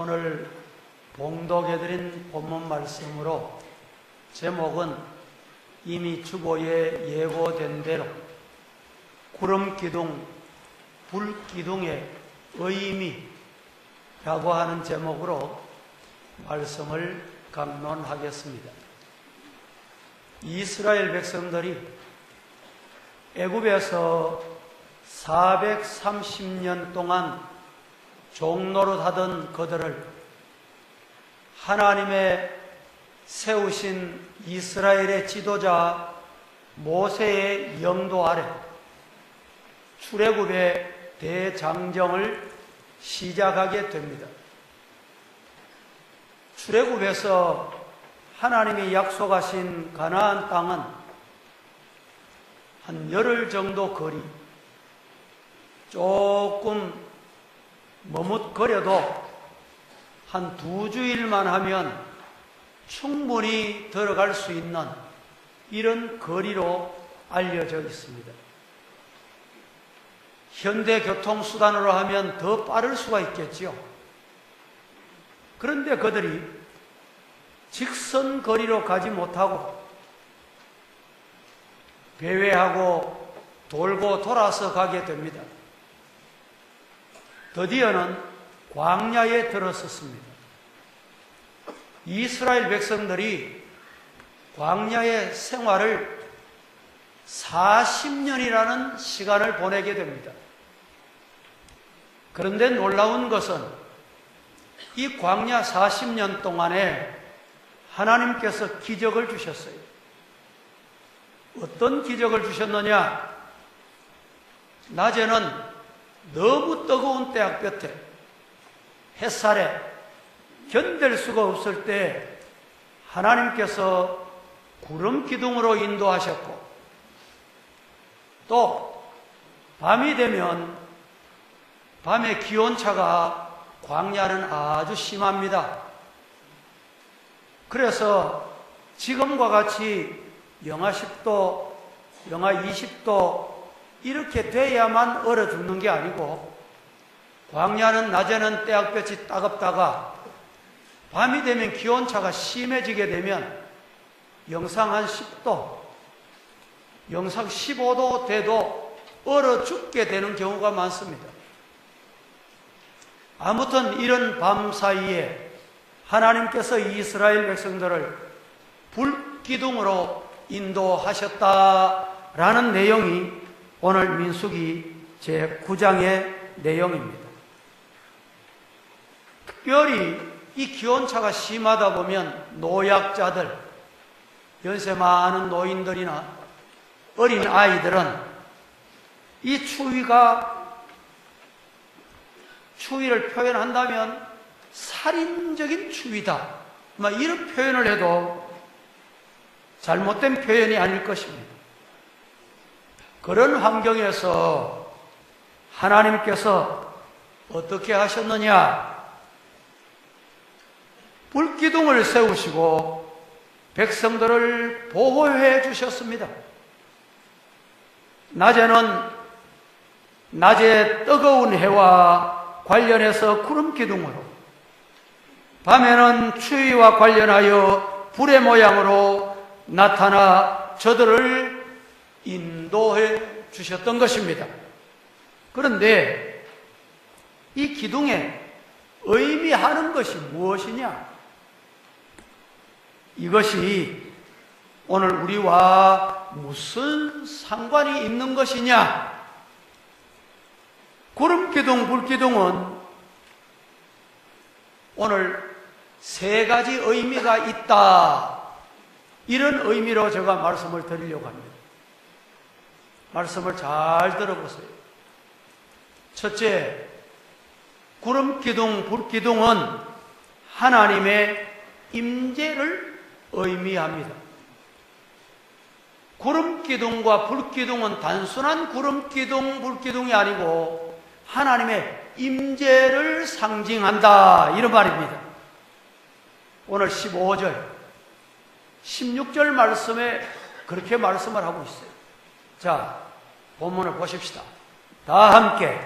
오늘 봉독해드린 본문 말씀으로 제목은 이미 주보에 예고된 대로 구름기둥, 불기둥의 의미라고 하는 제목으로 말씀을 강론하겠습니다. 이스라엘 백성들이 애굽에서 430년 동안 종노릇하던 그들을 하나님의 세우신 이스라엘의 지도자 모세의 영도 아래 출애굽의 대장정을 시작하게 됩니다. 출애굽에서 하나님이 약속하신 가나안 땅은 한 열흘 정도 거리, 조금 머뭇거려도 한 2주일만 하면 충분히 들어갈 수 있는 이런 거리로 알려져 있습니다. 현대 교통수단으로 하면 더 빠를 수가 있겠지요. 그런데 그들이 직선 거리로 가지 못하고 배회하고 돌고 돌아서 가게 됩니다. 드디어는 광야에 들어섰습니다. 이스라엘 백성들이 광야의 생활을 40년이라는 시간을 보내게 됩니다. 그런데 놀라운 것은 이 광야 40년 동안에 하나님께서 기적을 주셨어요. 어떤 기적을 주셨느냐? 낮에는 너무 뜨거운 태양볕에 햇살에 견딜 수가 없을 때 하나님께서 구름 기둥으로 인도하셨고, 또 밤이 되면 밤의 기온차가 광야는 아주 심합니다. 그래서 지금과 같이 영하 10도, 영하 20도 이렇게 돼야만 얼어 죽는 게 아니고, 광야는 낮에는 태양볕이 따갑다가 밤이 되면 기온차가 심해지게 되면 영상 한 10도, 영상 15도 돼도 얼어 죽게 되는 경우가 많습니다. 아무튼 이런 밤 사이에 하나님께서 이스라엘 백성들을 불기둥으로 인도하셨다라는 내용이 오늘 민수기 제9장의 내용입니다. 특별히 이 기온차가 심하다 보면 노약자들, 연세 많은 노인들이나 어린 아이들은 이 추위를 표현한다면 살인적인 추위다, 이런 표현을 해도 잘못된 표현이 아닐 것입니다. 그런 환경에서 하나님께서 어떻게 하셨느냐? 불기둥을 세우시고 백성들을 보호해 주셨습니다. 낮에는 낮에 뜨거운 해와 관련해서 구름기둥으로, 밤에는 추위와 관련하여 불의 모양으로 나타나 저들을 인도해 주셨던 것입니다. 그런데 이 기둥에 의미하는 것이 무엇이냐? 이것이 오늘 우리와 무슨 상관이 있는 것이냐? 구름기둥, 불기둥은 오늘 3가지 의미가 있다, 이런 의미로 제가 말씀을 드리려고 합니다. 말씀을 잘 들어보세요. 첫째, 구름기둥, 불기둥은 하나님의 임재를 의미합니다. 구름기둥과 불기둥은 단순한 구름기둥, 불기둥이 아니고 하나님의 임재를 상징한다, 이런 말입니다. 오늘 15절, 16절 말씀에 그렇게 말씀을 하고 있어요. 자, 본문을 보십시다. 다 함께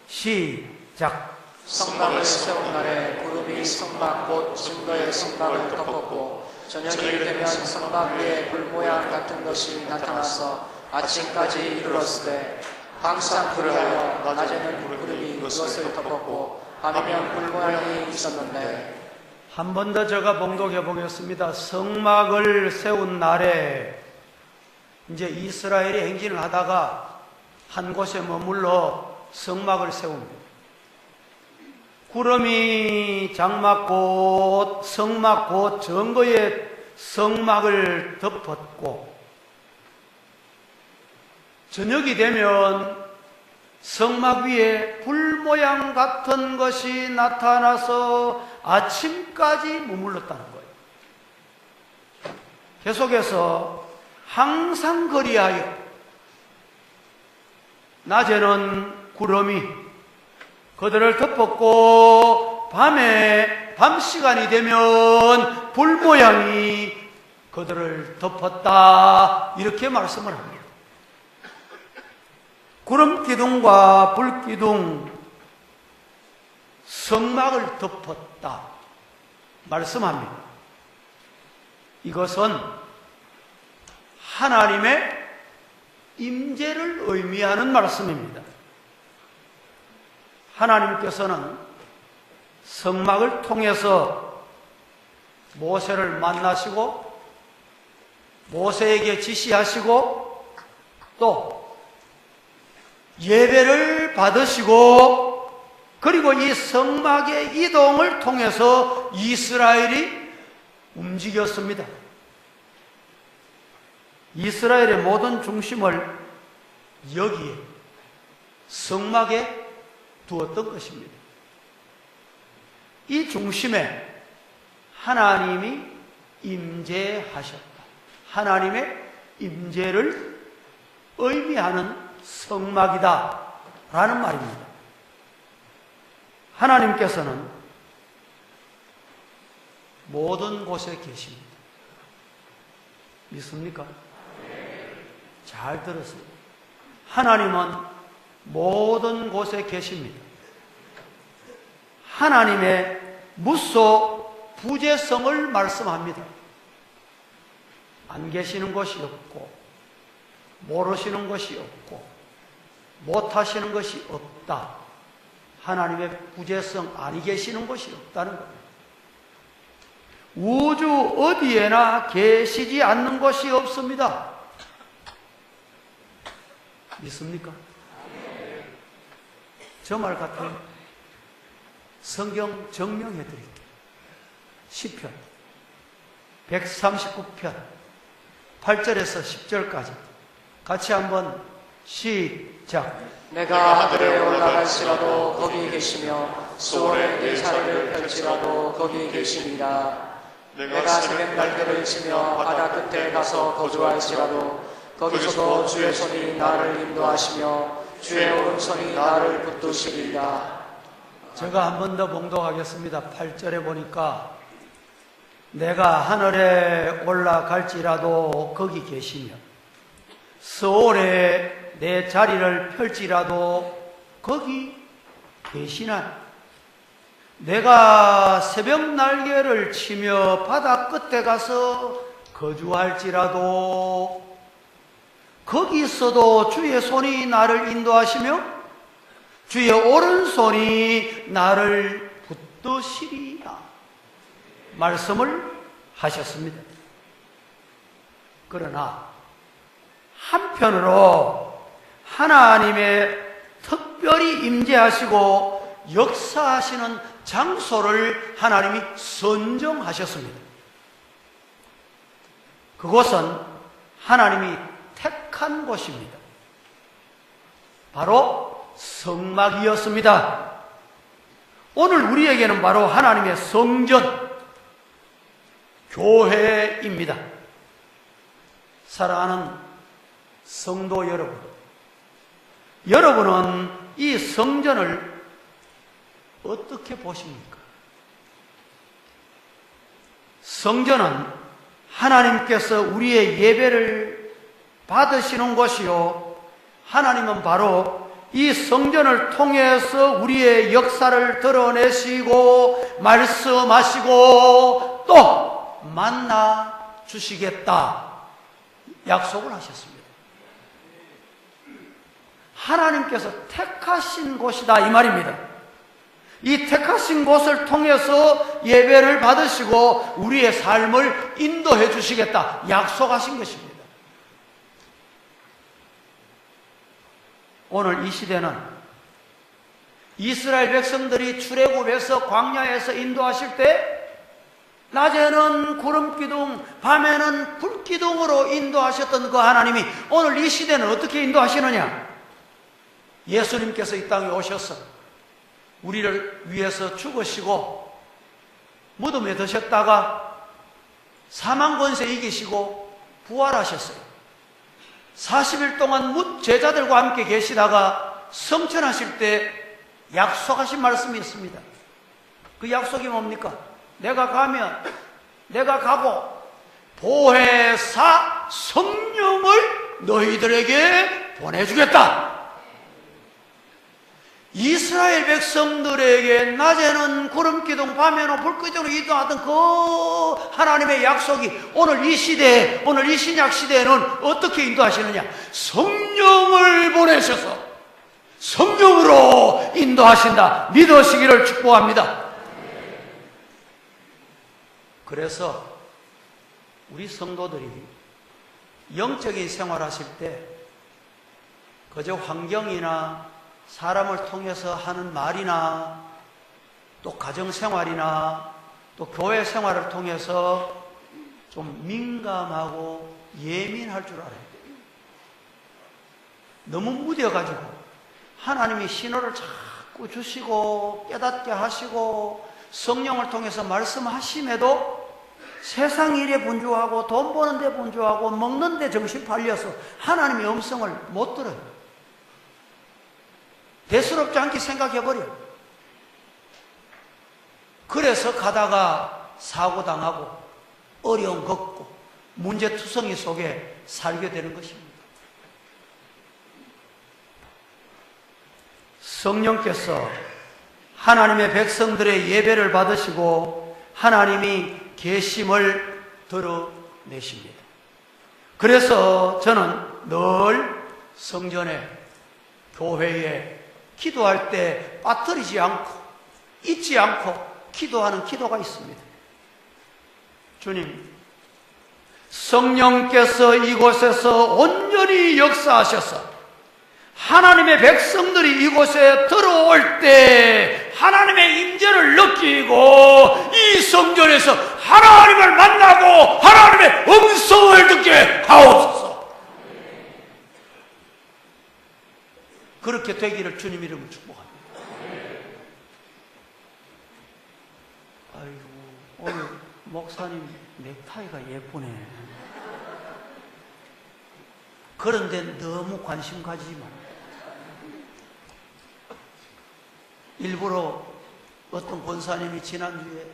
시작. 성막을 세운 날에 구름이 성막 곧 증거의 성막을 덮었고 저녁이 되면 성막 위에 불 모양 같은 것이 나타나서 아침까지 이르렀으되 항상 그리하여 낮에는 구름이 그것을 덮었고 밤이면 불 모양이 있었는데. 한 번 더 제가 봉독해 보겠습니다. 성막을 세운 날에 이제 이스라엘이 행진을 하다가 한 곳에 머물러 성막을 세웁니다. 구름이 장막 곧 성막 곧 증거의 성막을 덮었고 저녁이 되면 성막 위에 불 모양 같은 것이 나타나서 아침까지 머물렀다는 거예요. 계속해서 항상 그리하여 낮에는 구름이 그들을 덮었고 밤 시간이 되면 불 모양이 그들을 덮었다, 이렇게 말씀을 합니다. 구름 기둥과 불 기둥, 성막을 덮었다 말씀합니다. 이것은 하나님의 임재를 의미하는 말씀입니다. 하나님께서는 성막을 통해서 모세를 만나시고 모세에게 지시하시고 또 예배를 받으시고 그리고 이 성막의 이동을 통해서 이스라엘이 움직였습니다. 이스라엘의 모든 중심을 여기에 성막에 두었던 것입니다. 이 중심에 하나님이 임재하셨다. 하나님의 임재를 의미하는 성막이다 라는 말입니다. 하나님께서는 모든 곳에 계십니다. 믿습니까? 잘 들었습니다. 하나님은 모든 곳에 계십니다. 하나님의 무소 부재성을 말씀합니다. 안 계시는 것이 없고 모르시는 것이 없고 못하시는 것이 없다. 하나님의 부재성, 아니 계시는 것이 없다는 겁니다. 우주 어디에나 계시지 않는 것이 없습니다. 믿습니까? 저 말 같아요. 성경 정명해 드릴게요. 시편 139편 8절에서 10절까지 같이 한번 시작. 내가 하늘에 올라갈지라도 거기 계시며 수월에 내 자리를 펼지라도 거기 계시니라. 내가 새벽 날개를 치며 바다 끝에 가서 거주할지라도 거기서도 주의 손이 나를 인도하시며 주의 오른손이 나를 붙드시리라. 제가 한 번 더 봉독하겠습니다. 8절에 보니까 내가 하늘에 올라갈지라도 거기 계시며 서울에 내 자리를 펼지라도 거기 계시나. 내가 새벽 날개를 치며 바다 끝에 가서 거주할지라도 거기서도 주의 손이 나를 인도하시며 주의 오른손이 나를 붙드시리라 말씀을 하셨습니다. 그러나 한편으로 하나님의 특별히 임재하시고 역사하시는 장소를 하나님이 선정하셨습니다. 그곳은 하나님이 택한 곳입니다. 바로 성막이었습니다. 오늘 우리에게는 바로 하나님의 성전, 교회입니다. 사랑하는 성도 여러분, 여러분은 이 성전을 어떻게 보십니까? 성전은 하나님께서 우리의 예배를 받으시는 곳이요, 하나님은 바로 이 성전을 통해서 우리의 역사를 드러내시고 말씀하시고 또 만나 주시겠다 약속을 하셨습니다. 하나님께서 택하신 곳이다 이 말입니다. 이 택하신 곳을 통해서 예배를 받으시고 우리의 삶을 인도해 주시겠다 약속하신 것입니다. 오늘 이 시대는 이스라엘 백성들이 출애굽에서 광야에서 인도하실 때 낮에는 구름기둥, 밤에는 불기둥으로 인도하셨던 그 하나님이 오늘 이 시대는 어떻게 인도하시느냐? 예수님께서 이 땅에 오셔서 우리를 위해서 죽으시고 무덤에 드셨다가 사망 권세 이기시고 부활하셨어요. 40일 동안 제자들과 함께 계시다가 성천하실 때 약속하신 말씀이 있습니다. 그 약속이 뭡니까? 내가 가고 보혜사 성령을 너희들에게 보내주겠다. 이스라엘 백성들에게 낮에는 구름기둥, 밤에는 불기둥으로 이동하던 그 하나님의 약속이 오늘 이 시대에, 오늘 이 신약 시대에는 어떻게 인도하시느냐? 성령을 보내셔서 성령으로 인도하신다. 믿으시기를 축복합니다. 그래서 우리 성도들이 영적인 생활하실 때 그저 환경이나 사람을 통해서 하는 말이나 또 가정생활이나 또 교회 생활을 통해서 좀 민감하고 예민할 줄 알아야 돼요. 너무 무뎌가지고 하나님이 신호를 자꾸 주시고 깨닫게 하시고 성령을 통해서 말씀하심에도 세상 일에 분주하고 돈 버는 데 분주하고 먹는 데 정신 팔려서 하나님의 음성을 못 들어요. 대수롭지 않게 생각해버려. 그래서 가다가 사고당하고 어려움 겪고 문제투성이 속에 살게 되는 것입니다. 성령께서 하나님의 백성들의 예배를 받으시고 하나님이 계심을 드러내십니다. 그래서 저는 늘 성전에, 교회에 기도할 때 빠뜨리지 않고 잊지 않고 기도하는 기도가 있습니다. 주님, 성령께서 이곳에서 온전히 역사하셔서 하나님의 백성들이 이곳에 들어올 때 하나님의 임재를 느끼고 이 성전에서 하나님을 만나고 하나님의 음성을 듣게 하옵소서. 그렇게 되기를 주님 이름으로 축복합니다. 아이고, 오늘 목사님 넥타이가 예쁘네. 그런데 너무 관심 가지지 마. 일부러 어떤 권사님이 지난주에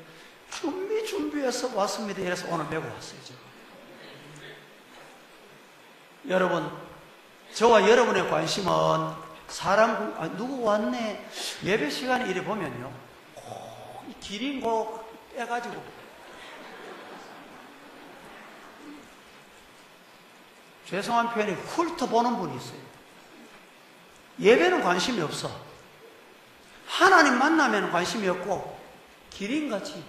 준비해서 왔습니다. 이래서 오늘 메고 왔어요. 지금. 여러분, 저와 여러분의 관심은 누구 왔네. 예배 시간에 이래 보면요. 기린 거 빼가지고. 죄송한 표현이 훑어보는 분이 있어요. 예배는 관심이 없어. 하나님 만나면 관심이 없고, 기린같이.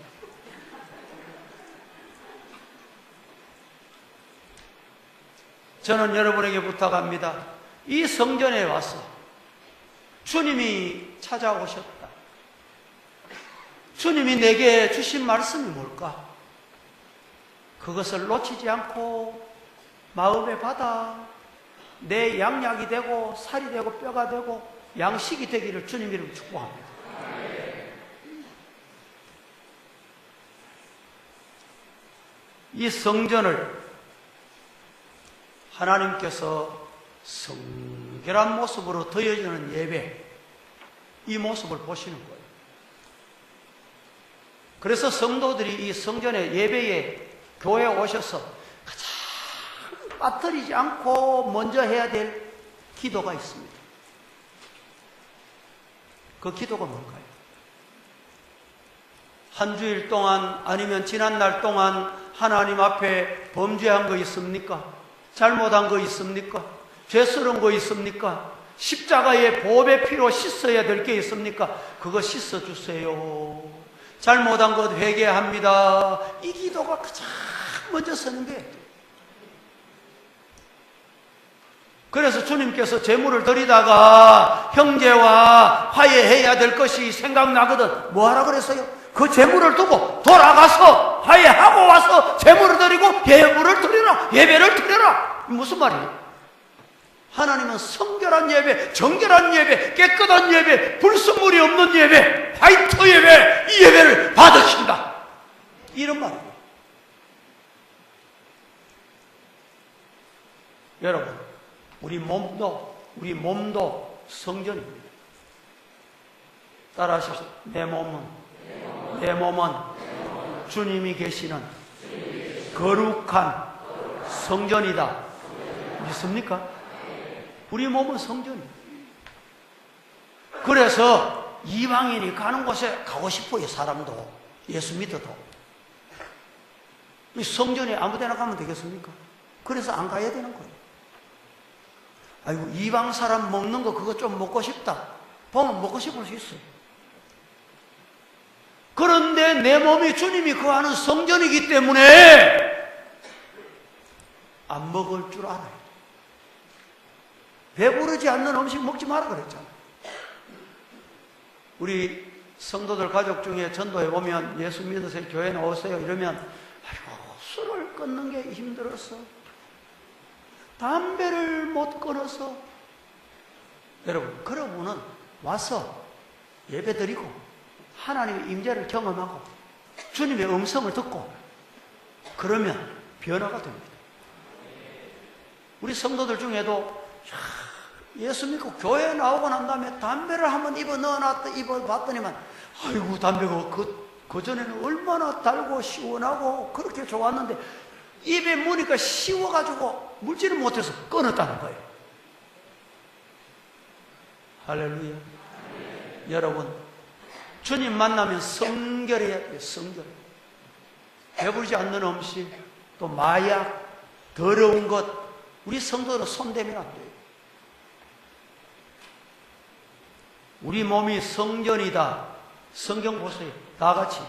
저는 여러분에게 부탁합니다. 이 성전에 와서 주님이 찾아오셨다. 주님이 내게 주신 말씀이 뭘까? 그것을 놓치지 않고 마음에 받아 내 양약이 되고 살이 되고 뼈가 되고 양식이 되기를 주님 이름으로 축복합니다. 이 성전을 하나님께서 성결한 모습으로 드려지는 예배, 이 모습을 보시는 거예요. 그래서 성도들이 이 성전의 예배에 교회에 오셔서 가장 빠뜨리지 않고 먼저 해야 될 기도가 있습니다. 그 기도가 뭘까요? 한 주일 동안 아니면 지난날 동안 하나님 앞에 범죄한 거 있습니까? 잘못한 거 있습니까? 죄스러운 거 있습니까? 십자가의 보배 피로 씻어야 될 게 있습니까? 그거 씻어주세요. 잘못한 것 회개합니다. 이 기도가 가장 먼저 서는 거예요. 그래서 주님께서 제물을 드리다가 형제와 화해해야 될 것이 생각나거든. 뭐 하라 그랬어요? 그 제물을 두고 돌아가서 화해하고 와서 제물을 드리고 예물을 드리라, 예배를 드리라. 무슨 말이에요? 하나님은 성결한 예배, 정결한 예배, 깨끗한 예배, 불순물이 없는 예배, 화이트 예배, 이 예배를 받으신다. 이런 말이에요. 여러분, 우리 몸도 성전입니다. 따라하십시오. 내 몸은 주님이 계시는 거룩한 성전이다. 믿습니까? 우리 몸은 성전이에요. 그래서 이방인이 가는 곳에 가고 싶어요. 사람도, 예수 믿어도. 이 성전에 아무 데나 가면 되겠습니까? 그래서 안 가야 되는 거예요. 아이고, 이방 사람 먹는 거 그거 좀 먹고 싶다 보면 먹고 싶을 수 있어요. 그런데 내 몸이 주님이 거하는 성전이기 때문에 안 먹을 줄 알아요. 배부르지 않는 음식 먹지 마라 그랬잖아요. 우리 성도들 가족 중에 전도해 보면 예수 믿으세요, 교회 나오세요 이러면 아이고, 술을 끊는 게 힘들었어, 담배를 못 끊어서. 여러분, 그러고는 와서 예배드리고 하나님의 임재를 경험하고 주님의 음성을 듣고 그러면 변화가 됩니다. 우리 성도들 중에도 예수 믿고 교회에 나오고 난 다음에 담배를 한번 입어봤더니만 아이고, 담배가 그전에는 얼마나 달고 시원하고 그렇게 좋았는데 입에 무니까 쉬워가지고 물지를 못해서 끊었다는 거예요. 할렐루야. 여러분, 주님 만나면 성결해야 돼요. 성결. 배부르지 않는 음식, 또 마약, 더러운 것, 우리 성도로 손대면 안 돼요. 우리 몸이 성전이다. 성경 보세요. 다 같이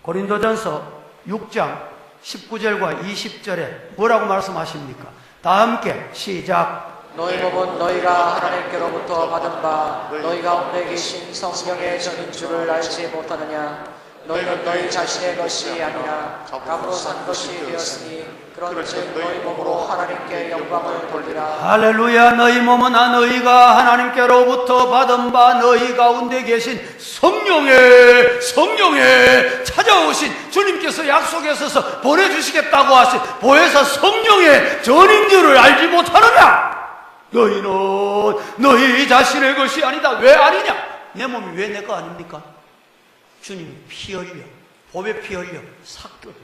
고린도전서 6장 19절과 20절에 뭐라고 말씀하십니까? 다 함께 시작. 너희 몸은 너희가 하나님께로부터 받은 바 너희 가운데 계신 성령의 전인 줄을 알지 못하느냐? 너희는 너희 자신의 것이 아니라 값으로 산 것이 되었으니 그런즉 너희 몸으로 하나님께 영광을 돌리라. 할렐루야. 너희 몸은 너희가 하나님께로부터 받은 바 너희 가운데 계신 성령의 찾아오신 주님께서 약속하셔서 보내주시겠다고 하신 보혜사 성령의 전인 줄을 알지 못하느냐? 너희는 너희 자신의 것이 아니다. 왜 아니냐? 내 몸이 왜 내 거 아닙니까? 주님이 피 흘려, 보배 피 흘려 삭거든.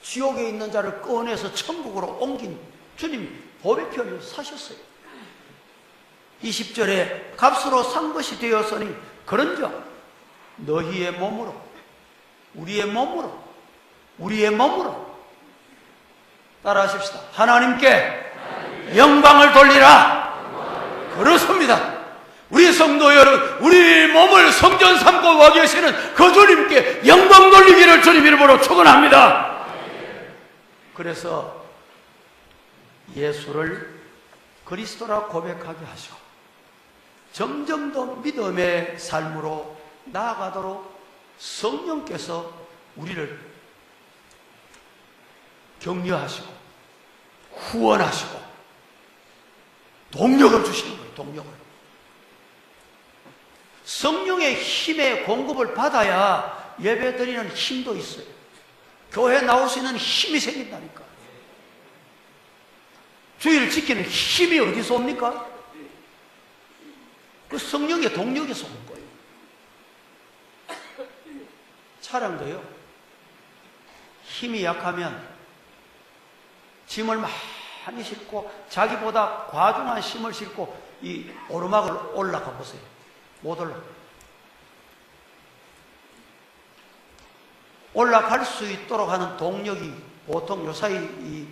지옥에 있는 자를 꺼내서 천국으로 옮긴 주님이 보배 피 흘려 사셨어요. 20절에 값으로 산 것이 되었으니 그런즉 너희의 몸으로, 우리의 몸으로 따라하십시다. 하나님께 영광을 돌리라. 그렇습니다. 우리 성도 여러분, 우리 몸을 성전 삼고 와 계시는 그 주님께 영광 돌리기를 주님 이름으로 축원합니다. 그래서 예수를 그리스도라 고백하게 하시고 점점 더 믿음의 삶으로 나아가도록 성령께서 우리를 격려하시고 후원하시고 동력을 주시는 거예요. 동력을. 성령의 힘의 공급을 받아야 예배드리는 힘도 있어요. 교회 나올 수 있는 힘이 생긴다니까. 주의를 지키는 힘이 어디서 옵니까? 그 성령의 동력에서 온 거예요. 차량도요, 힘이 약하면 짐을 많이 싣고 자기보다 과중한 힘을 싣고 이 오르막을 올라가 보세요. 못 올라가요. 올라갈 수 있도록 하는 동력이 보통 요사이 이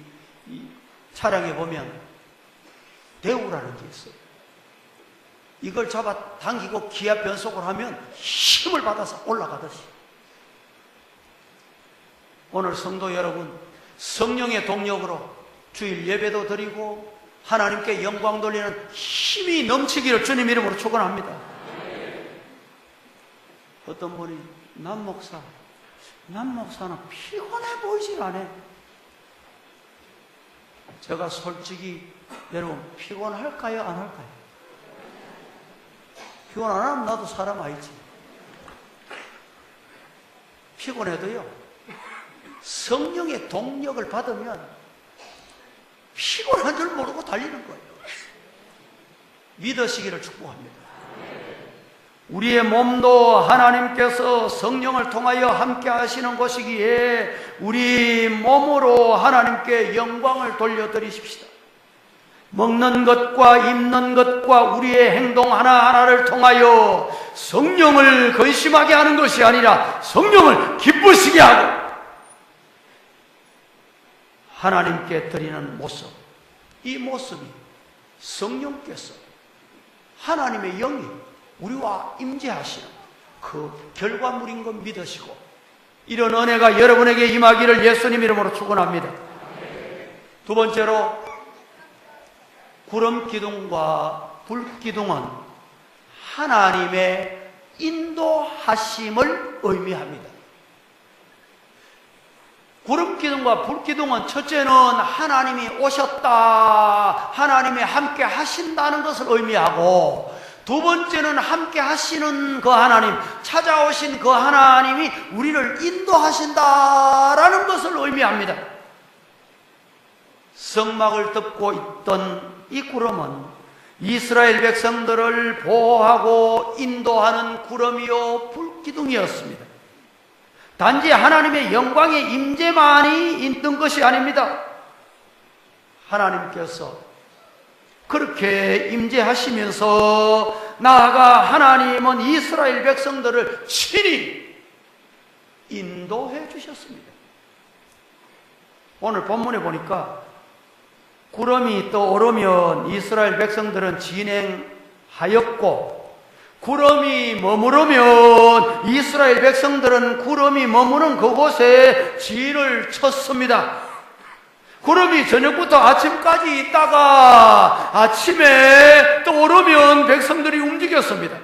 차량에 보면 대우라는 게 있어요. 이걸 잡아 당기고 기압 변속을 하면 힘을 받아서 올라가듯이. 오늘 성도 여러분, 성령의 동력으로 주일 예배도 드리고 하나님께 영광 돌리는 힘이 넘치기를 주님 이름으로 축원합니다. 어떤 분이 남 목사는 피곤해 보이질 않아. 제가 솔직히 여러분, 피곤할까요? 안 할까요? 피곤 안 하면 나도 사람 아니지. 피곤해도요, 성령의 동력을 받으면 피곤한 줄 모르고 달리는 거예요. 믿으시기를 축복합니다. 우리의 몸도 하나님께서 성령을 통하여 함께 하시는 것이기에 우리 몸으로 하나님께 영광을 돌려드리십시다. 먹는 것과 입는 것과 우리의 행동 하나하나를 통하여 성령을 근심하게 하는 것이 아니라 성령을 기쁘시게 하고 하나님께 드리는 모습, 이 모습이 성령께서 하나님의 영이 우리와 임재하시는 그 결과물인 것 믿으시고 이런 은혜가 여러분에게 임하기를 예수님 이름으로 축원합니다. 두 번째로 구름 기둥과 불 기둥은 하나님의 인도하심을 의미합니다. 구름 기둥과 불 기둥은 첫째는 하나님이 오셨다, 하나님이 함께 하신다는 것을 의미하고, 두 번째는 함께 하시는 그 하나님, 찾아오신 그 하나님이 우리를 인도하신다라는 것을 의미합니다. 성막을 덮고 있던 이 구름은 이스라엘 백성들을 보호하고 인도하는 구름이요 불기둥이었습니다. 단지 하나님의 영광의 임재만이 있던 것이 아닙니다. 하나님께서 그렇게 임재하시면서 나아가 하나님은 이스라엘 백성들을 친히 인도해 주셨습니다. 오늘 본문에 보니까 구름이 떠오르면 이스라엘 백성들은 진행하였고, 구름이 머무르면 이스라엘 백성들은 구름이 머무는 그곳에 진을 쳤습니다. 구름이 저녁부터 아침까지 있다가 아침에 떠오르면 백성들이 움직였습니다.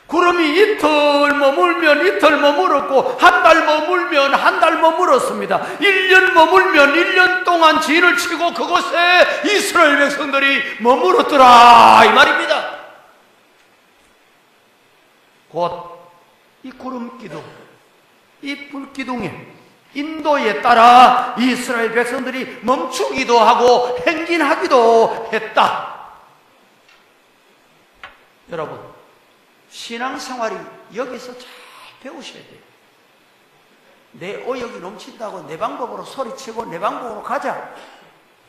구름이 이틀 머물면 이틀 머물었고, 한 달 머물면 한 달 머물었습니다. 1년 머물면 1년 동안 진을 치고 그곳에 이스라엘 백성들이 머물었더라, 이 말입니다. 곧 이 구름 기둥, 이 불 기둥의 인도에 따라 이스라엘 백성들이 멈추기도 하고 행진하기도 했다. 여러분, 신앙생활이 여기서 잘 배우셔야 돼요. 내 의욕이 넘친다고 내 방법으로 소리치고 내 방법으로 가자,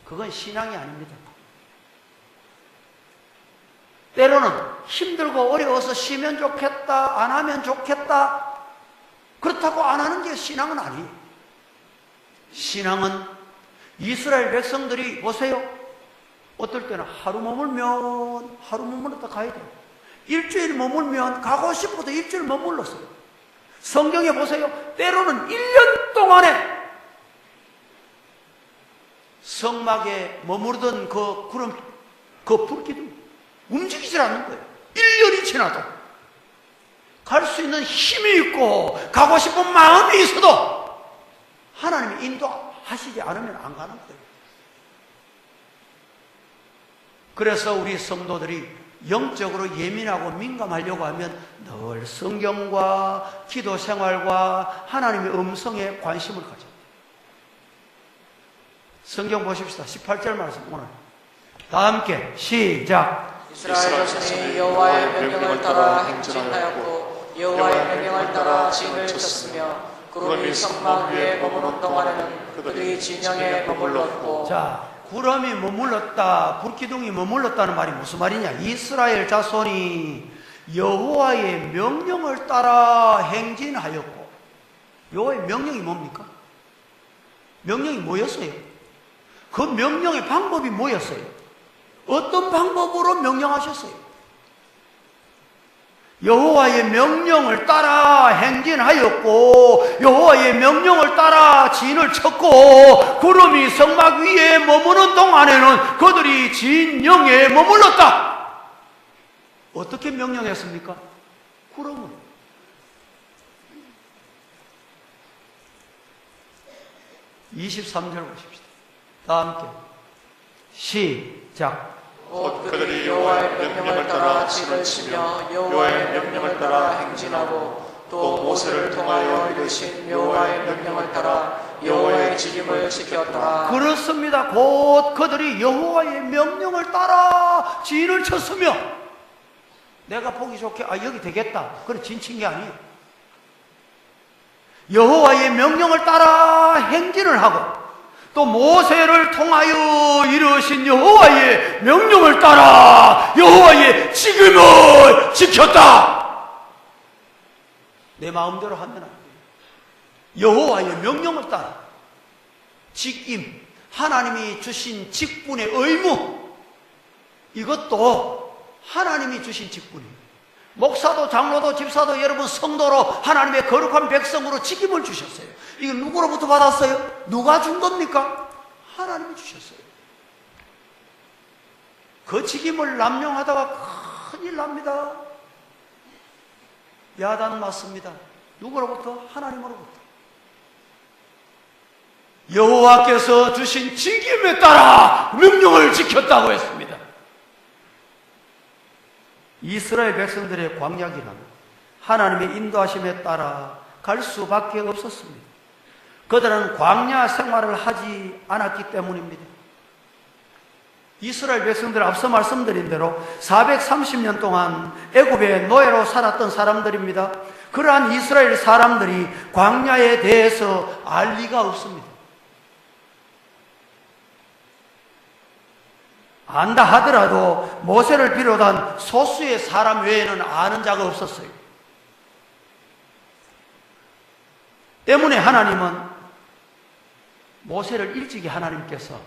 그건 신앙이 아닙니다. 때로는 힘들고 어려워서 쉬면 좋겠다, 안 하면 좋겠다, 그렇다고 안 하는 게 신앙은 아니에요. 신앙은 이스라엘 백성들이 보세요, 어떨 때는 하루 머물면 하루 머물렀다 가야 돼요. 일주일 머물면 가고 싶어도 일주일 머물렀어요. 성경에 보세요, 때로는 1년 동안에 성막에 머무르던 그 구름, 그 불기둥 움직이질 않는 거예요. 1년이 지나도 갈 수 있는 힘이 있고 가고 싶은 마음이 있어도 하나님이 인도하시지 않으면 안 가는 거예요. 그래서 우리 성도들이 영적으로 예민하고 민감하려고 하면 늘 성경과 기도 생활과 하나님의 음성에 관심을 가져야 돼요. 성경 보십시다. 18절 말씀 오늘 다 함께 시작. 이스라엘 자손이 여호와의 명령을 따라 행진하였고 여호와의 명령을 따라 진을 쳤으며 구름이 성막 위에 머무는 동안에는 그들이 진영에 머물렀고. 자, 구름이 머물렀다, 불기둥이 머물렀다는 말이 무슨 말이냐? 이스라엘 자손이 여호와의 명령을 따라 행진하였고, 여호와의 명령이 뭡니까? 명령이 뭐였어요? 그 명령의 방법이 뭐였어요? 어떤 방법으로 명령하셨어요? 여호와의 명령을 따라 행진하였고, 여호와의 명령을 따라 진을 쳤고, 구름이 성막 위에 머무는 동안에는 그들이 진영에 머물렀다. 어떻게 명령했습니까? 구름을. 23절 보십시다. 다 함께 시작. 곧 그들이 여호와의 명령을 따라 진을 치며 여호와의 명령을 따라 행진하고 또 모세를 통하여 이르신 여호와의 명령을 따라 여호와의 직임을 지켰더라. 그렇습니다. 곧 그들이 여호와의 명령을 따라 진을 쳤으며, 내가 보기 좋게 여기 되겠다, 그래 진 친 게 아니에요. 여호와의 명령을 따라 행진을 하고, 또 모세를 통하여 이르신 여호와의 명령을 따라 여호와의 직임을 지켰다. 내 마음대로 하면 안 돼요. 여호와의 명령을 따라 직임, 하나님이 주신 직분의 의무, 이것도 하나님이 주신 직분이에요. 목사도 장로도 집사도 여러분 성도로 하나님의 거룩한 백성으로 직임을 주셨어요. 이거 누구로부터 받았어요? 누가 준 겁니까? 하나님이 주셨어요. 그 직임을 남용하다가 큰일 납니다. 야단 맞습니다. 누구로부터? 하나님으로부터. 여호와께서 주신 직임에 따라 명령을 지켰다고 했습니다. 이스라엘 백성들의 광야길은 하나님의 인도하심에 따라 갈 수밖에 없었습니다. 그들은 광야 생활을 하지 않았기 때문입니다. 이스라엘 백성들 앞서 말씀드린 대로 430년 동안 애굽의 노예로 살았던 사람들입니다. 그러한 이스라엘 사람들이 광야에 대해서 알 리가 없습니다. 안다 하더라도 모세를 비롯한 소수의 사람 외에는 아는 자가 없었어요. 때문에 하나님은 모세를 일찍이 하나님께서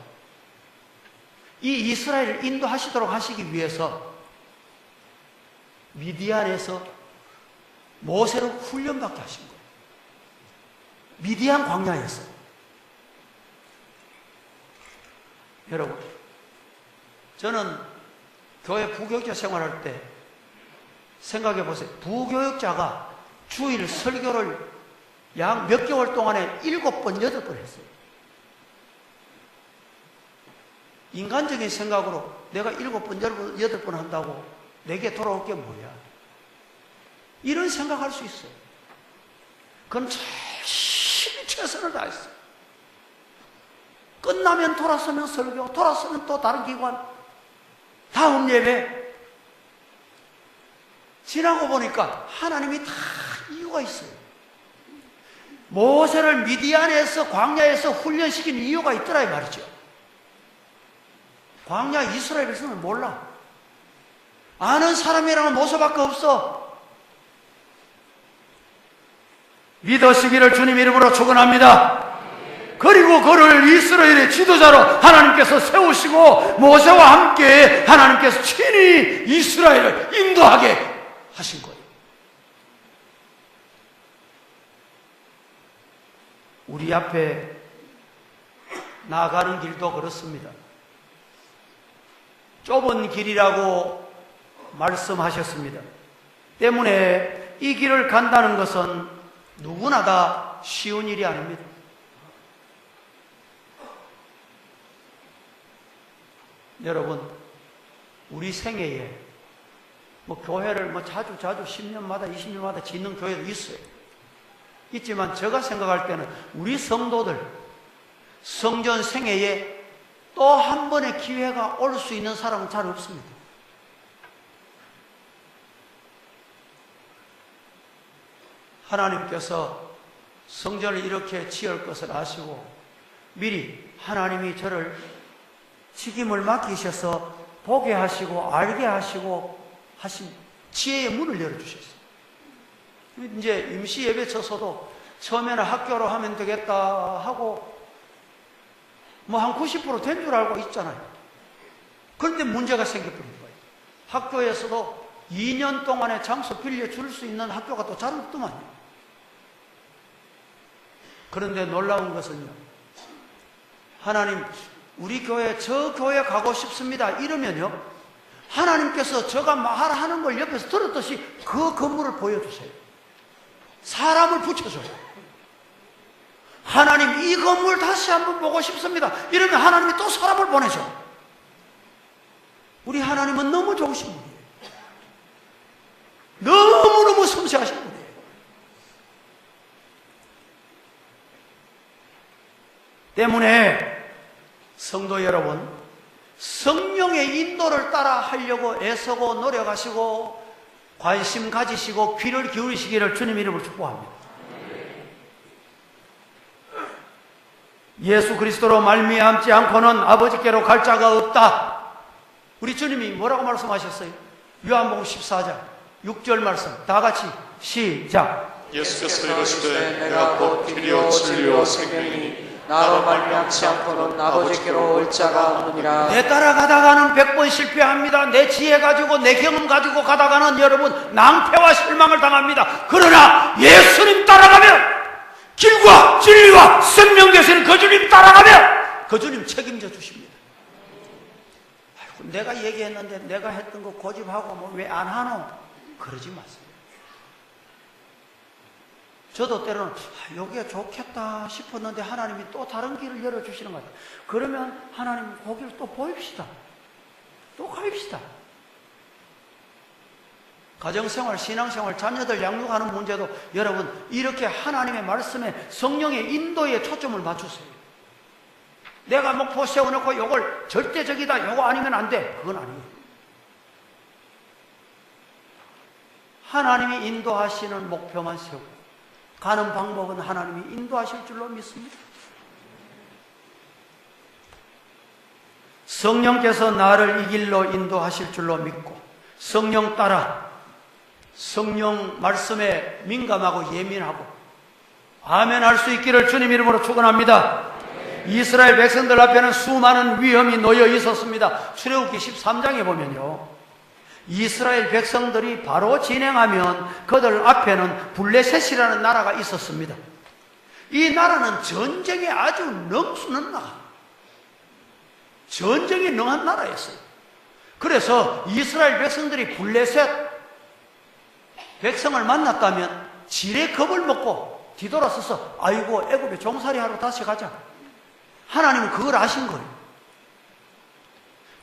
이 이스라엘을 인도하시도록 하시기 위해서 미디안에서 모세를 훈련받게 하신 거예요. 미디안 광야에서. 여러분, 저는 교회 부교육자 생활할 때 생각해 보세요. 부교육자가 주일 설교를 약 몇 개월 동안에 7번, 8번 했어요. 인간적인 생각으로 내가 7번, 8번 한다고 내게 돌아올 게 뭐야? 이런 생각할 수 있어요. 그건 열심히 최선을 다했어요. 끝나면 돌아서면 설교, 돌아서면 또 다른 기관, 다음 예배. 지나고 보니까 하나님이 다 이유가 있어요. 모세를 미디안에서 광야에서 훈련시킨 이유가 있더라 이 말이죠. 광야 이스라엘 백성은 몰라. 아는 사람이라면 모세밖에 없어. 믿으시기를 주님 이름으로 축원합니다. 그리고 그를 이스라엘의 지도자로 하나님께서 세우시고 모세와 함께 하나님께서 친히 이스라엘을 인도하게 하신 거예요. 우리 앞에 나아가는 길도 그렇습니다. 좁은 길이라고 말씀하셨습니다. 때문에 이 길을 간다는 것은 누구나 다 쉬운 일이 아닙니다. 여러분, 우리 생애에 교회를 자주 10년마다 20년마다 짓는 교회도 있어요. 있지만 제가 생각할 때는 우리 성도들 성전 생애에 또 한 번의 기회가 올 수 있는 사람은 잘 없습니다. 하나님께서 성전을 이렇게 지을 것을 아시고 미리 하나님이 저를 책임을 맡기셔서 보게 하시고 알게 하시고 하신 지혜의 문을 열어주셨어요. 이제 임시 예배 쳐서도 처음에는 학교로 하면 되겠다 하고 뭐 한 90% 된 줄 알고 있잖아요. 그런데 문제가 생겨버린 거예요. 학교에서도 2년 동안의 장소 빌려줄 수 있는 학교가 또 잘 없더만요. 그런데 놀라운 것은요, 하나님, 우리 교회, 저 교회 가고 싶습니다 이러면요, 하나님께서 제가 말하는 걸 옆에서 들었듯이 그 건물을 보여주세요. 사람을 붙여줘요. 하나님, 이 건물 다시 한번 보고 싶습니다 이러면 하나님이 또 사람을 보내줘. 우리 하나님은 너무 좋으신 분이에요. 너무너무 섬세하신 분이에요. 때문에 성도 여러분, 성령의 인도를 따라 하려고 애쓰고 노력하시고 관심 가지시고 귀를 기울이시기를 주님 이름으로 축복합니다. 예수 그리스도로 말미암지 않고는 아버지께로 갈 자가 없다. 우리 주님이 뭐라고 말씀하셨어요? 요한복음 14장 6절 말씀 다 같이 시작. 예수께서 이르시되 내가 곧 길이요 진리요 생명이니 나로 말미암지 않고는 아버지께로 올 자가 없느니라. 내 따라가다가는 100번 실패합니다. 내 지혜 가지고 내 경험 가지고 가다가는 여러분 낭패와 실망을 당합니다. 그러나 예수님 따라가면, 길과 진리와 생명 되시는 그 주님 따라가면 그 주님 책임져 주십니다. 아이고, 내가 얘기했는데 내가 했던 거 고집하고 뭐 왜 안 하노? 그러지 마세요. 저도 때로는 여기가 좋겠다 싶었는데 하나님이 또 다른 길을 열어주시는 것 같아요. 그러면 하나님 거기를 또 보입시다. 또 가입시다. 가정생활, 신앙생활, 자녀들 양육하는 문제도 여러분 이렇게 하나님의 말씀에 성령의 인도에 초점을 맞추세요. 내가 목표 세워놓고 이걸 절대적이다, 이거 아니면 안 돼, 그건 아니에요. 하나님이 인도하시는 목표만 세우고 가는 방법은 하나님이 인도하실 줄로 믿습니다. 성령께서 나를 이 길로 인도하실 줄로 믿고 성령 따라 성령 말씀에 민감하고 예민하고 아멘 할 수 있기를 주님 이름으로 축원합니다. 이스라엘 백성들 앞에는 수많은 위험이 놓여 있었습니다. 출애굽기 13장에 보면요, 이스라엘 백성들이 바로 진행하면 그들 앞에는 블레셋이라는 나라가 있었습니다. 이 나라는 전쟁에 아주 능수는 나라, 전쟁에 능한 나라였어요. 그래서 이스라엘 백성들이 블레셋 백성을 만났다면 지레 겁을 먹고 뒤돌아서서 아이고 애굽에 종살이하러 다시 가자. 하나님은 그걸 아신 거예요.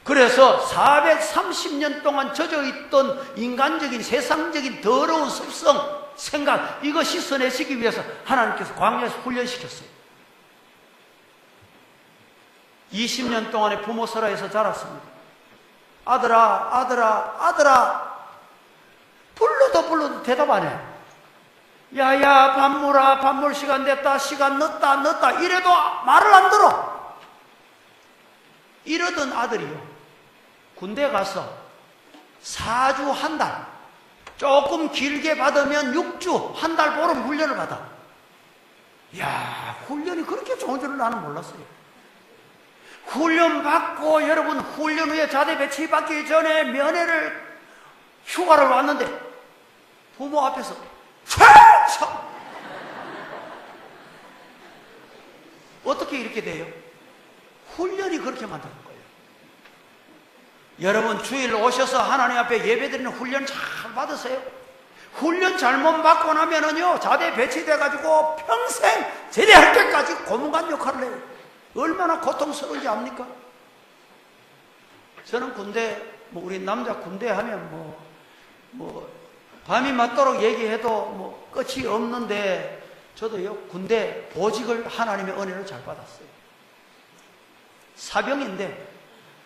그래서 430년 동안 젖어있던 인간적인 세상적인 더러운 습성, 생각, 이거 씻어내시기 위해서 하나님께서 광야에서 훈련시켰어요. 20년 동안의 부모 설화에서 자랐습니다. 아들아, 아들아, 아들아. 불러도 대답 안 해. 야야, 밥물아, 밥물 시간 됐다, 시간 늦다. 이래도 말을 안 들어. 이러던 아들이요, 군대 가서 4주 한 달, 조금 길게 받으면 6주 한 달 보름 훈련을 받아. 야, 훈련이 그렇게 좋은 줄은 나는 몰랐어요. 훈련 받고 여러분 훈련 후에 자대 배치 받기 전에 면회를 휴가를 왔는데 부모 앞에서 최서 어떻게 이렇게 돼요? 훈련이 그렇게 만드는 거예요. 여러분 주일 오셔서 하나님 앞에 예배드리는 훈련 잘 받으세요. 훈련 잘못 받고 나면은요, 자대 배치돼 가지고 평생 제대할 때까지 고문관 역할을 해요. 얼마나 고통스러운지 압니까? 저는 군대, 우리 남자 군대 하면 밤이 맞도록 얘기해도 끝이 없는데, 저도요 군대 보직을 하나님의 은혜로 잘 받았어요. 사병인데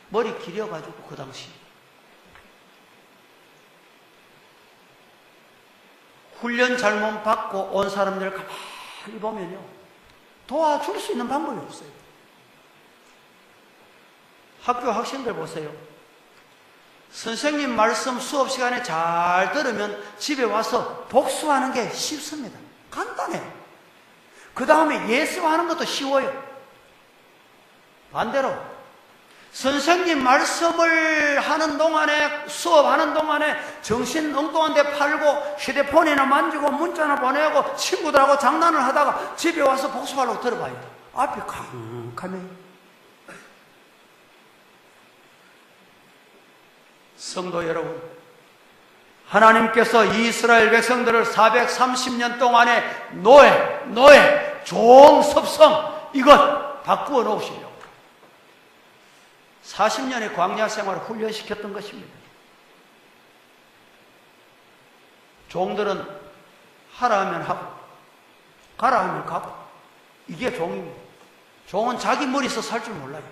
머리 길어가지고 그 당시 훈련 잘못 받고 온 사람들 가만히 보면요, 도와줄 수 있는 방법이 없어요. 학교 학생들 보세요. 선생님 말씀 수업 시간에 잘 들으면 집에 와서 복습하는 게 쉽습니다. 간단해요. 그 다음에 예습하는 것도 쉬워요. 반대로 선생님 말씀을 하는 동안에, 수업하는 동안에 정신 엉뚱한 데 팔고 휴대폰이나 만지고 문자나 보내고 친구들하고 장난을 하다가 집에 와서 복습하려고 들어봐요. 앞이 캄캄해요. 성도 여러분, 하나님께서 이스라엘 백성들을 430년 동안의 노예, 종, 섭성, 이것 바꾸어 놓으시려고 40년의 광야 생활을 훈련시켰던 것입니다. 종들은 하라 하면 하고 가라 하면 가고, 이게 종입니다. 종은 자기 머리에서 살 줄 몰라요.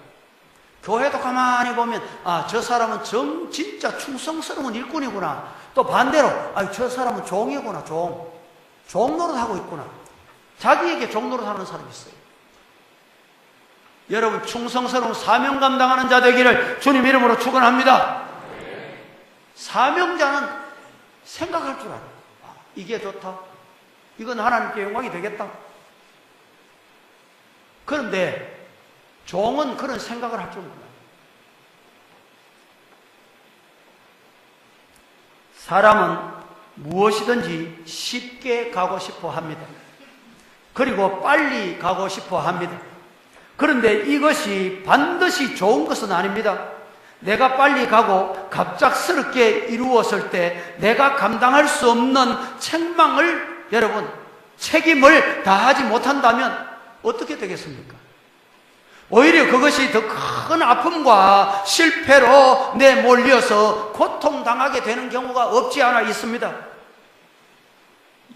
교회도 가만히 보면 저 사람은 진짜 충성스러운 일꾼이구나. 또 반대로 저 사람은 종이구나. 종 노릇하고 있구나. 자기에게 종 노릇하는 사람이 있어요. 여러분, 충성스러운 사명 감당하는 자 되기를 주님 이름으로 축원합니다. 사명자는 생각할 줄 알아요. 이게 좋다. 이건 하나님께 영광이 되겠다. 그런데 종은 그런 생각을 할 줄 몰라요. 사람은 무엇이든지 쉽게 가고 싶어 합니다. 그리고 빨리 가고 싶어 합니다. 그런데 이것이 반드시 좋은 것은 아닙니다. 내가 빨리 가고 갑작스럽게 이루었을 때 내가 감당할 수 없는 책임을 다하지 못한다면 어떻게 되겠습니까? 오히려 그것이 더 큰 아픔과 실패로 내몰려서 고통당하게 되는 경우가 없지 않아 있습니다.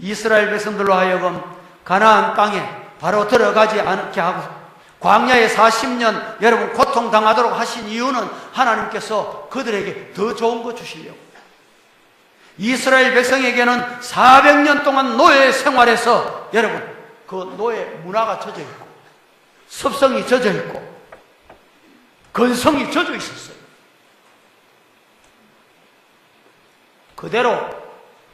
이스라엘 백성들로 하여금 가나안 땅에 바로 들어가지 않게 하고 광야에 40년 여러분 고통당하도록 하신 이유는 하나님께서 그들에게 더 좋은 거 주시려고. 이스라엘 백성에게는 400년 동안 노예 생활에서 여러분 그 노예 문화가 젖어 있고 습성이 젖어 있고 근성이 젖어 있었어요. 그대로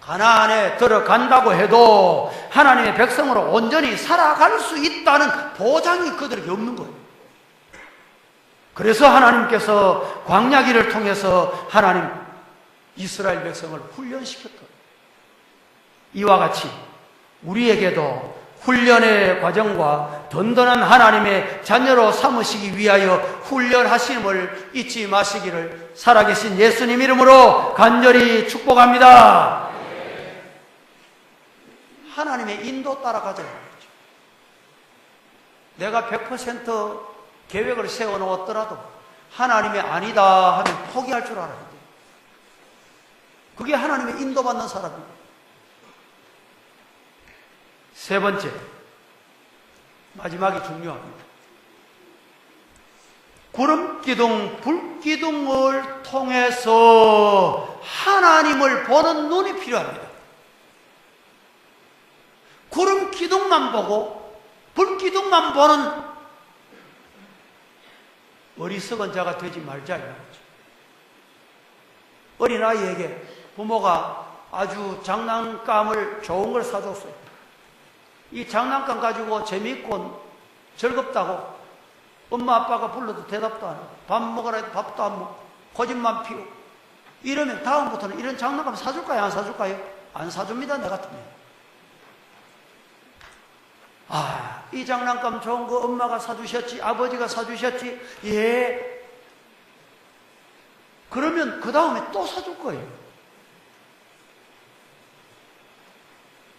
가나안에 들어간다고 해도 하나님의 백성으로 온전히 살아갈 수 있다는 보장이 그들에게 없는 거예요. 그래서 하나님께서 광야기를 통해서 하나님 이스라엘 백성을 훈련시켰다. 이와 같이 우리에게도 훈련의 과정과 든든한 하나님의 자녀로 삼으시기 위하여 훈련하심을 잊지 마시기를 살아계신 예수님 이름으로 간절히 축복합니다. 하나님의 인도 따라가자는 거죠. 내가 100% 계획을 세워놓았더라도 하나님의 아니다 하면 포기할 줄 알아야 돼요. 그게 하나님의 인도받는 사람입니다. 세 번째, 마지막이 중요합니다. 구름기둥, 불기둥을 통해서 하나님을 보는 눈이 필요합니다. 구름기둥만 보고 불기둥만 보는 어리석은 자가 되지 말자 이 말이죠. 어린아이에게 부모가 아주 장난감을 좋은 걸 사줬어요. 이 장난감 가지고 재미있고 즐겁다고 엄마 아빠가 불러도 대답도 안 하고 밥 먹으라 해도 밥도 안 먹고 거짓말 피우고 이러면 다음부터는 이런 장난감 사줄까요? 안 사줄까요? 안 사줍니다. 내 같으면. 이 장난감 좋은 거 엄마가 사주셨지, 아버지가 사주셨지. 예. 그러면 그 다음에 또 사줄 거예요.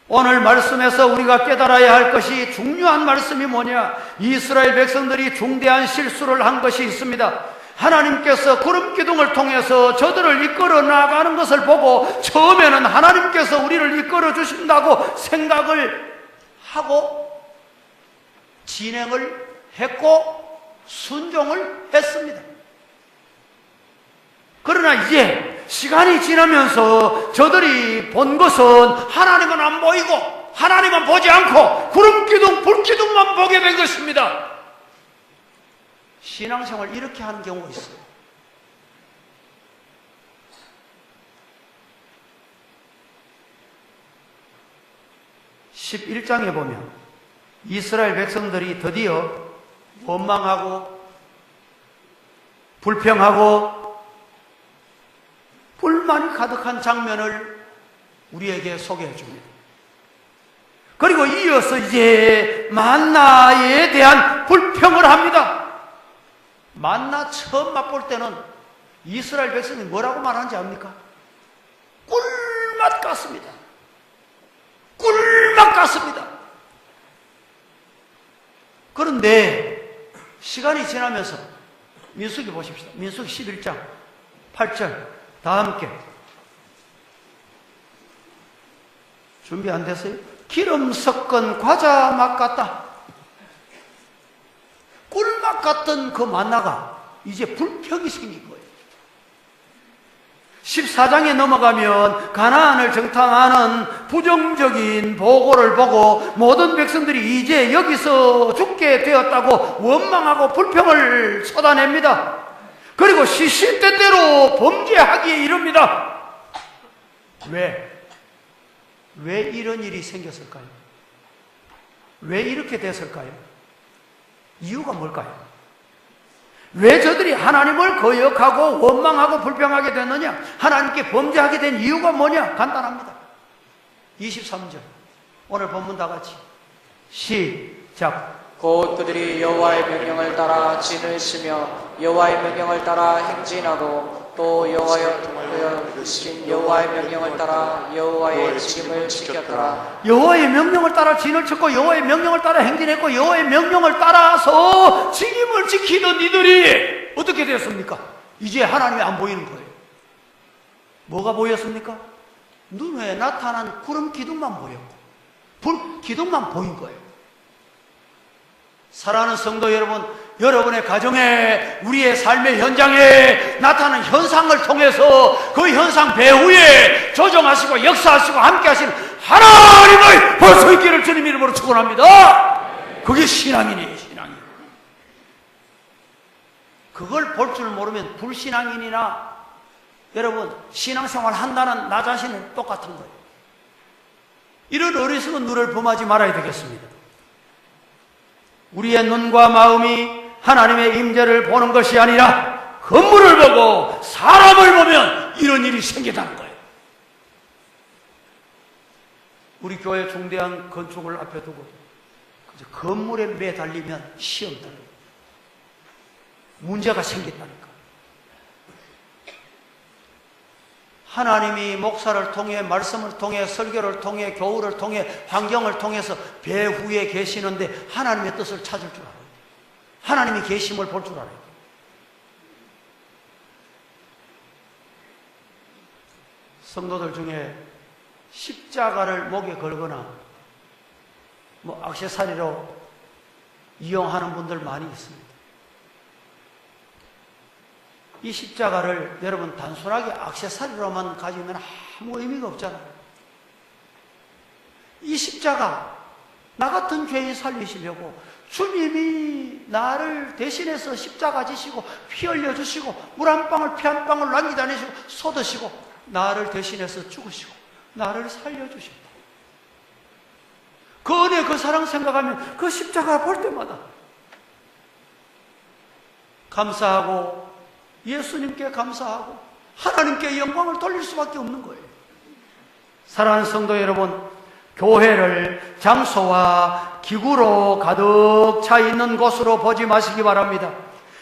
오늘 말씀에서 우리가 깨달아야 할 것이 중요한 말씀이 뭐냐? 이스라엘 백성들이 중대한 실수를 한 것이 있습니다. 하나님께서 구름기둥을 통해서 저들을 이끌어 나가는 것을 보고 처음에는 하나님께서 우리를 이끌어 주신다고 생각을 하고 진행을 했고 순종을 했습니다. 그러나 이제 시간이 지나면서 저들이 본 것은 하나님은 안 보이고 하나님은 보지 않고 구름기둥, 불기둥만 보게 된 것입니다. 신앙생활 이렇게 하는 경우가 있어요. 11장에 보면 이스라엘 백성들이 드디어 원망하고 불평하고 불만이 가득한 장면을 우리에게 소개해 줍니다. 그리고 이어서 이제 만나에 대한 불평을 합니다. 만나 처음 맛볼 때는 이스라엘 백성이 뭐라고 말하는지 압니까? 꿀맛 같습니다. 꿀맛 같습니다. 그런데 시간이 지나면서 민수기 보십시다. 민수기 11장 8절 다 함께 준비 안 됐어요? 기름 섞은 과자 맛 같다. 꿀맛 같던 그 만나가 이제 불평이 생긴 거예요. 14장에 넘어가면 가나안을 정탐하는 부정적인 보고를 보고 모든 백성들이 이제 여기서 죽게 되었다고 원망하고 불평을 쏟아냅니다. 그리고 시시때때로 범죄하기에 이릅니다. 왜 이런 일이 생겼을까요? 왜 이렇게 됐을까요? 이유가 뭘까요? 왜 저들이 하나님을 거역하고 원망하고 불평하게 됐느냐? 하나님께 범죄하게 된 이유가 뭐냐? 간단합니다. 23절 오늘 본문 다 같이 시작. 곧 그들이 여호와의 명령을 따라 진을 치며 여호와의 명령을 따라 행진하고 또 여호와의 명령을 따라 여호와의 지킴을 지켰더라. 여호와의 명령을 따라 진을 쳤고 여호와의 명령을 따라 행진했고 여호와의 명령을 따라서 지킴을 지키던 이들이 어떻게 되었습니까? 이제 하나님이 안 보이는 거예요. 뭐가 보였습니까? 눈에 나타난 구름 기둥만 보였고 불 기둥만 보인 거예요. 사랑하는 성도 여러분, 여러분의 가정에 우리의 삶의 현장에 나타나는 현상을 통해서 그 현상 배후에 조정하시고 역사하시고 함께 하시는 하나님의 볼 수 있기를 주님 이름으로 축원합니다. 그게 신앙인이에요. 신앙인. 그걸 볼 줄 모르면 불신앙인이나 여러분 신앙생활 한다는 나 자신은 똑같은 거예요. 이런 어리석은 눈을 범하지 말아야 되겠습니다. 우리의 눈과 마음이 하나님의 임재를 보는 것이 아니라 건물을 보고 사람을 보면 이런 일이 생기다는 거예요. 우리 교회 중대한 건축을 앞에 두고 건물에 매달리면 시험 들어요. 문제가 생긴다니까. 하나님이 목사를 통해 말씀을 통해 설교를 통해 교우를 통해 환경을 통해서 배후에 계시는데 하나님의 뜻을 찾을 줄 알아야 돼요. 하나님이 계심을 볼 줄 알아야 돼요. 성도들 중에 십자가를 목에 걸거나 액세서리로 이용하는 분들 많이 있습니다. 이 십자가를 여러분 단순하게 액세서리로만 가지면 아무 의미가 없잖아요. 이 십자가 나 같은 죄인 살리시려고 주님이 나를 대신해서 십자가 지시고 피 흘려주시고 물 한 방울 피 한 방울 남기지 않으시고 쏟으시고 나를 대신해서 죽으시고 나를 살려주셨다. 그 은혜 그 사랑 생각하면 그 십자가 볼 때마다 감사하고 예수님께 감사하고 하나님께 영광을 돌릴 수밖에 없는 거예요. 사랑하는 성도 여러분, 교회를 장소와 기구로 가득 차 있는 곳으로 보지 마시기 바랍니다.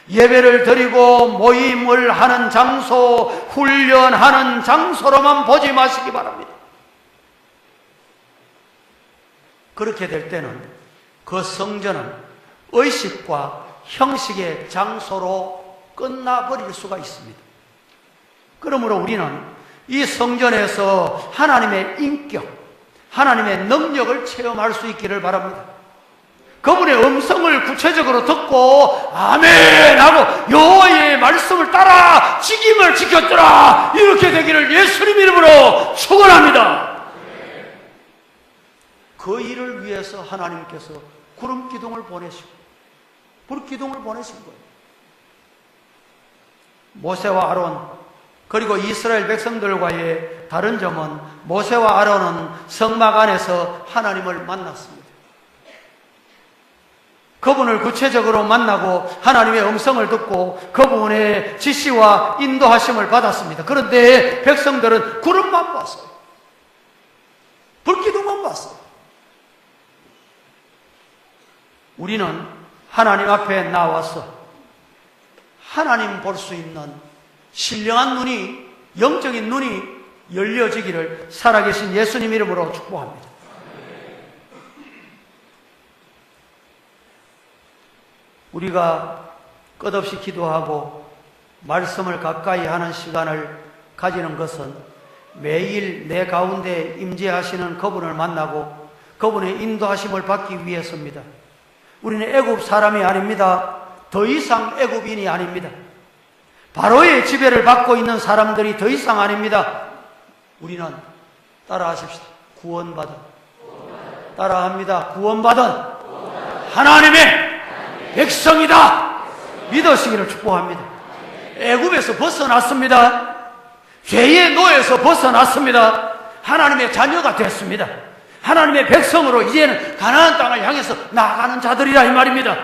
예배를 드리고 모임을 하는 장소, 훈련하는 장소로만 보지 마시기 바랍니다. 그렇게 될 때는 그 성전은 의식과 형식의 장소로 끝나버릴 수가 있습니다. 그러므로 우리는 이 성전에서 하나님의 인격, 하나님의 능력을 체험할 수 있기를 바랍니다. 그분의 음성을 구체적으로 듣고 아멘 하고 여호와의 말씀을 따라 지킴을 지켰더라 이렇게 되기를 예수님 이름으로 축원합니다. 그 일을 위해서 하나님께서 구름 기둥을 보내시고 불 기둥을 보내신 거예요. 모세와 아론 그리고 이스라엘 백성들과의 그런데 다른 점은 모세와 아론은 성막 안에서 하나님을 만났습니다. 그분을 구체적으로 만나고 하나님의 음성을 듣고 그분의 지시와 인도하심을 받았습니다. 그런데 백성들은 구름만 봤어요. 불기둥만 봤어요. 우리는 하나님 앞에 나와서 하나님 볼 수 있는 신령한 눈이, 영적인 눈이 열려지기를 살아계신 예수님 이름으로 축복합니다. 우리가 끝없이 기도하고 말씀을 가까이 하는 시간을 가지는 것은 매일 내 가운데 임재하시는 그분을 만나고 그분의 인도하심을 받기 위해서입니다. 우리는 애굽 사람이 아닙니다. 더 이상 애굽인이 아닙니다. 바로의 지배를 받고 있는 사람들이 더 이상 아닙니다. 우리는 따라하십시다. 구원받은, 따라합니다. 구원받은 하나님의 백성이다. 믿으시기를 축복합니다. 애굽에서 벗어났습니다. 죄의 노예에서 벗어났습니다. 하나님의 자녀가 됐습니다. 하나님의 백성으로 이제는 가나안 땅을 향해서 나아가는 자들이라 이 말입니다.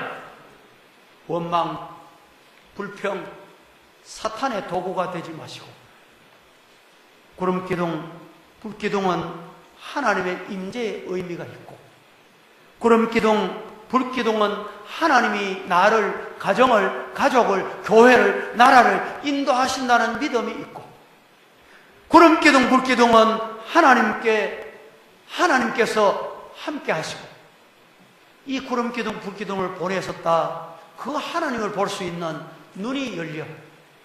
원망, 불평, 사탄의 도구가 되지 마시고 구름기둥, 불기둥은 하나님의 임재의 의미가 있고 구름기둥, 불기둥은 하나님이 나를, 가정을, 가족을, 교회를, 나라를 인도하신다는 믿음이 있고 구름기둥, 불기둥은 하나님께서 함께 하시고 이 구름기둥, 불기둥을 보내셨다. 그 하나님을 볼 수 있는 눈이 열려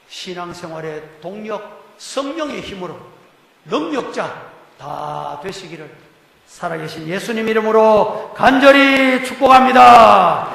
신앙생활의 동력, 성령의 힘으로 능력자 다 되시기를 살아계신 예수님 이름으로 간절히 축복합니다.